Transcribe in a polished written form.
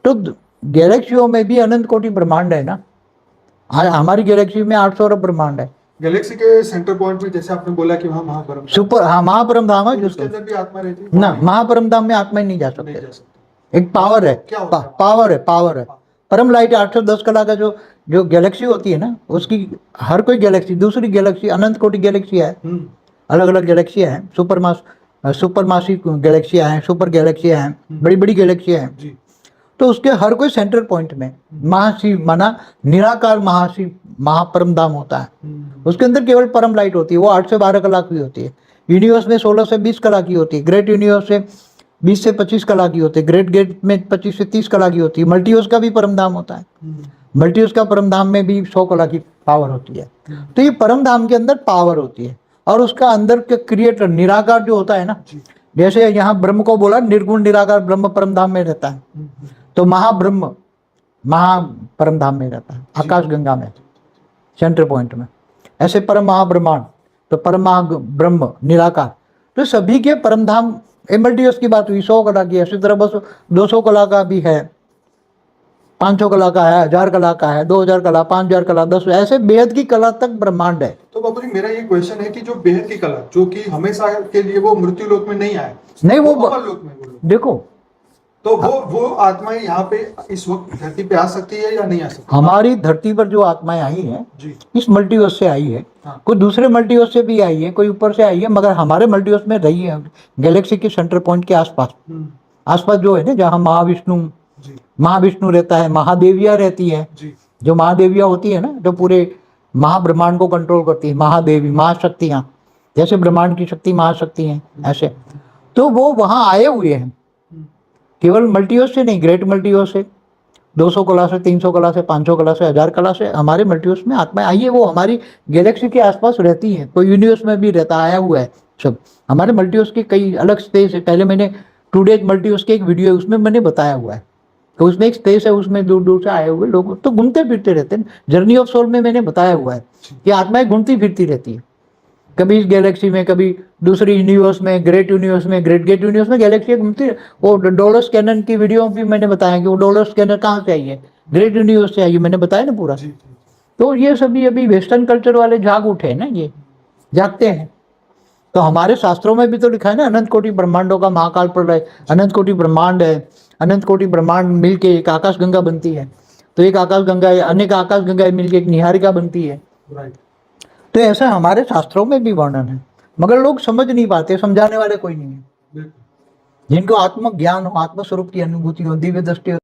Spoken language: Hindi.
तो गैलेक्सियों में भी अनंत कोटि ब्रह्मांड है ना। हमारी गैलेक्सी में 800 अरब ब्रह्मांड है। गैलेक्सी के सेंटर पॉइंट में जैसे आपने बोला कि वहाँ महापरम सुपर, हाँ, महापरम धाम है तो जो उसके अंदर भी आत्मा रहती है ना, महापरम धाम में आत्मा ही नहीं जा नहीं सकते। जा सकते। एक पावर है, क्या होता है वहाँ? पावर है। परम लाइट 810 कला का जो जो गैलेक्सी होती है ना, उसकी हर कोई गैलेक्सी, दूसरी गैलेक्सी, अनंत कोटि गैलेक्सी है, अलग अलग गैलेक्सियाँ हैं, सुपर मासिक गैलेक्सियाँ हैं, सुपर गैलेक्सियाँ हैं, बड़ी बड़ी गैलेक्सियाँ हैं। जी तो उसके हर कोई सेंटर पॉइंट में महाशिव माना निराकार महाशिव महापरम धाम होता है। उसके अंदर केवल परम लाइट होती है, वो 8 से 12 कला की होती है। यूनिवर्स में 16 से 20 कला की होती है। ग्रेट यूनिवर्स से 20 से 25 कला की होती है। ग्रेट गेट में 25 से 30 कला की होती है। मल्टीवर्स का भी परम धाम होता है। मल्टीवर्स का परम धाम में भी 100 कला की पावर होती है। तो ये परम धाम के अंदर पावर होती है, और उसका अंदर के क्रिएटर निराकार जो होता है ना, जैसे यहाँ ब्रह्म को बोला निर्गुण निराकार ब्रह्म परम धाम में रहता है, तो महाब्रह्म महा परम धाम में रहता है, आकाश गंगा में, सेंटर पॉइंट में। ऐसे परम महाब्रह्मांड, तो परम ब्रह्म निराकार, तो सभी के परम धाम। मल्टीवर्स की बात हुई 100 कला की है, इसी तरह बस 200 कला का भी है, 500 कला का है, 1000 कला का है, 2000 कला, 5000 कला, 10, ऐसे बेहद की कला तक ब्रह्मांड है। तो बाबू जी मेरा ये क्वेश्चन है कि जो बेहद की कला जो कि हमेशा के लिए वो मृत्यु लोक में नहीं आए, नहीं, वो अमर लोक में वो लोग। देखो, तो वो आत्माएं यहाँ पे इस वक्त धरती पे आ सकती है या नहीं आ सकती? हमारी धरती पर जो आत्माएं आई हैं जी इस मल्टीवर्स से आई है। हाँ। कोई दूसरे मल्टीवर्स से भी आई है, कोई ऊपर से आई है, मगर हमारे मल्टीवर्स में रही है, गैलेक्सी के सेंटर पॉइंट के आसपास। आसपास जो है ना, जहाँ जी महाविष्णु रहता है, महादेवियाँ रहती है। जी जो महादेवियाँ होती है ना, जो पूरे महाब्रह्मांड को कंट्रोल करती है, महादेवी, महाशक्तियाँ, जैसे ब्रह्मांड की शक्ति महाशक्ति हैं, ऐसे। तो वो वहाँ आए हुए हैं, केवल मल्टीवर्स से नहीं, ग्रेट मल्टीवर्स से, 200 कला से, 300 कला से, 500 कला से, 1000 कला से हमारे मल्टीवर्स में आत्माएं आई है। वो हमारी गैलेक्सी के आसपास रहती है, कोई यूनिवर्स में भी रहता आया हुआ है सब। हमारे मल्टीवर्स के कई अलग स्पेस है। पहले मैंने टू डेज मल्टीवर्स के एक वीडियो है, उसमें मैंने बताया हुआ है तो उसमें एक स्पेस है, उसमें दूर दूर से आए हुए लोग तो घूमते फिरते रहते हैं। जर्नी ऑफ सोल में मैंने बताया हुआ है कि आत्माएं घूमती फिरती रहती है, कभी इस गैलेक्सी में, कभी दूसरी यूनिवर्स में, ग्रेट यूनिवर्स में, ग्रेट गेट यूनिवर्स में गैलेक्सी घूमती है। वो डॉलर स्कैनर की वीडियो भी मैंने बताया कि वो डॉलर स्कैनर कहाँ से आई है, ग्रेट यूनिवर्स से आई है, मैंने बताया ना पूरा। तो ये सभी अभी वेस्टर्न कल्चर वाले जाग उठे हैं ना, ये जागते हैं। तो हमारे शास्त्रों में भी तो लिखा है ना, अनंत कोटि ब्रह्मांडों का महाकाल प्रलय, अनंत कोटि ब्रह्मांड है, अनंत कोटि ब्रह्मांड मिलके एक आकाश गंगा बनती है। तो एक आकाश गंगा है, अनेक आकाश गंगाएं मिलके एक निहारिका बनती है। तो ऐसा हमारे शास्त्रों में भी वर्णन है, मगर लोग समझ नहीं पाते, समझाने वाले कोई नहीं है। जिनको आत्म ज्ञान हो, आत्म स्वरूप की अनुभूति हो, दिव्य दृष्टि हो,